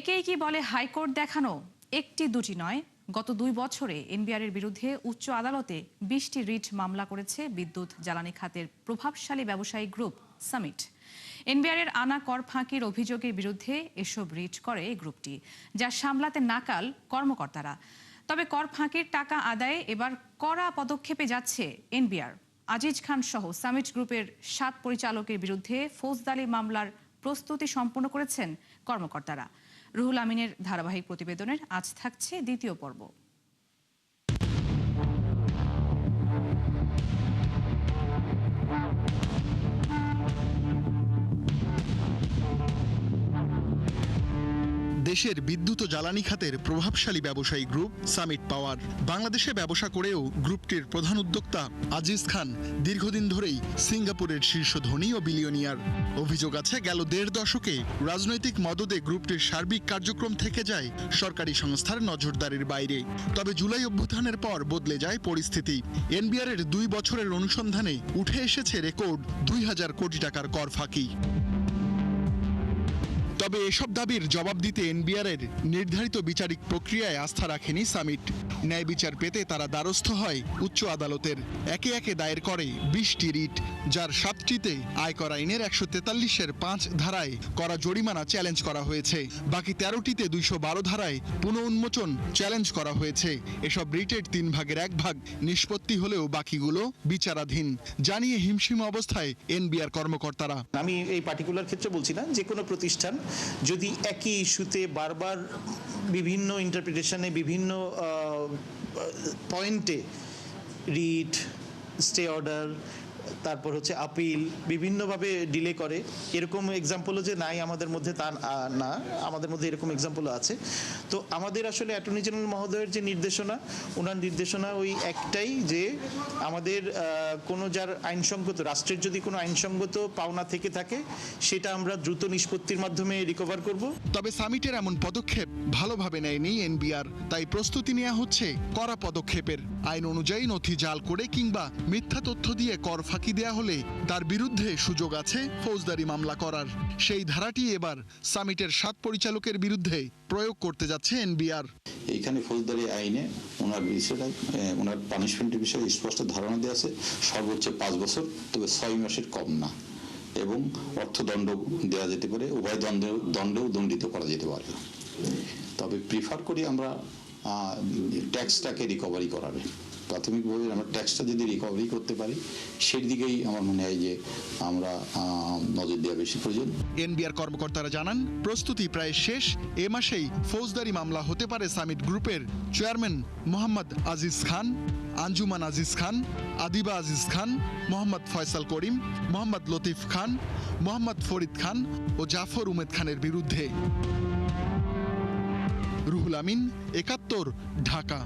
একেই কি বলে হাইকোর্ট দেখানো? একটি দুটি নয়, গত 2 বছরে এনবিআরের বিরুদ্ধে উচ্চ আদালতে 20টি রিট মামলা করেছে বিদ্যুৎ জ্বালানি খাতের প্রভাবশালী ব্যবসায়ী গ্রুপ সামিট। এনবিআরের আনা কর ফাঁকির অভিযোগের বিরুদ্ধে এসব রিট করে এই গ্রুপটি, যা সামলাতে নাকাল কর্মকর্তারা। তবে কর ফাঁকির টাকা আদায়ে এবার কড়া পদক্ষেপে যাচ্ছে এনবিআর। আজিজ খান সহ সামিট গ্রুপের 7 পরিচালকের বিরুদ্ধে ফৌজদারি মামলার প্রস্তুতি সম্পন্ন করেছেন কর্মকর্তারা। রুহুল আমিনের ধারাবাহিক প্রতিবেদনের আজ থাকছে দ্বিতীয় পর্ব। দেশের বিদ্যুৎ ও জ্বালানি খাতের প্রভাবশালী ব্যবসায়ী গ্রুপ সামিট পাওয়ার। বাংলাদেশে ব্যবসা করেও গ্রুপটির প্রধান উদ্যোক্তা আজিজ খান দীর্ঘদিন ধরেই সিঙ্গাপুরের শীর্ষ ধনী ও বিলিয়নিয়ার। অভিযোগ আছে, গেল 1.5 দশকে রাজনৈতিক মদদে গ্রুপটির সার্বিক কার্যক্রম থেকে যায় সরকারি সংস্থার নজরদারির বাইরে। তবে জুলাই অভ্যুত্থানের পর বদলে যায় পরিস্থিতি। এনবিআরের 2 বছরের অনুসন্ধানে উঠে এসেছে রেকর্ড 2000 কোটি টাকার কর ফাঁকি। তবে এসব দাবির জবাব দিতে এনবিআরের নির্ধারিত বিচারিক প্রক্রিয়ায় আস্থা রাখেনি সামিট। ন্যায় বিচার পেতে তারা দ্বারস্থ হয় উচ্চ আদালতের। একে একে দায়ের করে 20টি রিট, যার 7টিতে আয়কর আইনের 143-এর 5 ধারায় করা জরিমানা চ্যালেঞ্জ করা হয়েছে। বাকি 13টিতে 212 ধারায় পুনঃউন্মোচন চ্যালেঞ্জ করা হয়েছে। এসব রিটের 3 ভাগের 1 ভাগ নিষ্পত্তি হলেও বাকিগুলো বিচারাধীন, জানিয়ে হিমশিম অবস্থায় এনবিআর কর্মকর্তারা। আমি এই পার্টিকুলার ক্ষেত্রে বলছি না, যে কোনো প্রতিষ্ঠান যদি একই ইস্যুতে বারবার বিভিন্ন ইন্টারপ্রিটেশনে বিভিন্ন পয়েন্টে রিট, স্টে অর্ডার, তারপর হচ্ছে আপিল বিভিন্নভাবে ডিলে করে, এরকম এক্সাম্পলও যে নাই আমাদের মধ্যে তা না, আমাদের মধ্যে এরকম এক্সাম্পলও আছে। তো আমাদের আসলে অ্যাটর্নি জেনারেল মহোদয়ের যে নির্দেশনা, ওনার নির্দেশনা ওই একটাই, যে আমাদের কোনো যার আইনসঙ্গত, রাষ্ট্রের যদি কোনো আইনসঙ্গত পাওনা থেকে থাকে সেটা আমরা দ্রুত নিষ্পত্তির মাধ্যমে রিকভার করব। তবে সামিটের এমন পদক্ষেপ ভালোভাবে নেয়নি এনবিআর, তাই প্রস্তুতি নেওয়া হচ্ছে কড়া পদক্ষেপের। আইন অনুযায়ী নথি জাল করে কিংবা মিথ্যা তথ্য দিয়ে কর ফাঁকি দেয়া হলে তার বিরুদ্ধে সুযোগ আছে ফৌজদারি মামলা করার। সেই ধারাটি এবার সামিটের 7 পরিচালকের বিরুদ্ধে প্রয়োগ করতে যাচ্ছে এনবিআর। এইখানে ফৌজদারি আইনে ওনার বিষয়টা, ওনার পানিশমেন্টের বিষয়ে স্পষ্ট ধারণা দেওয়া আছে, সর্বোচ্চ 5 বছর, তবে 6 মাসের কম না, এবং অর্থদণ্ড দেওয়া যেতে পারে, উভয় দণ্ডেও দণ্ডিত করা যেতে পারে। তবে প্রিফার করি আমরা ট্যাক্সটাকে রিকভারি করার। প্রাথমিকভাবে আমরা ট্যাক্সটা যদি রিকভারি করতে পারি, সেই দিকেই আমার মনে হয় যে আমরা নজর দেওয়া বেশি প্রয়োজন। এনবিআর কর্মকর্তারা জানান, প্রস্তুতি প্রায় শেষ। এ মাসেই ফৌজদারি মামলা হতে পারে সামিট গ্রুপের চেয়ারম্যান মোহাম্মদ আজিজ খান, আঞ্জুমান আজিজ খান, আদিবা আজিজ খান, মোহাম্মদ ফয়সাল করিম, মোহাম্মদ লতিফ খান, মোহাম্মদ ফরিদ খান ও জাফর উমেদ খানের বিরুদ্ধে। রুহুল আমিন, 71, ঢাকা।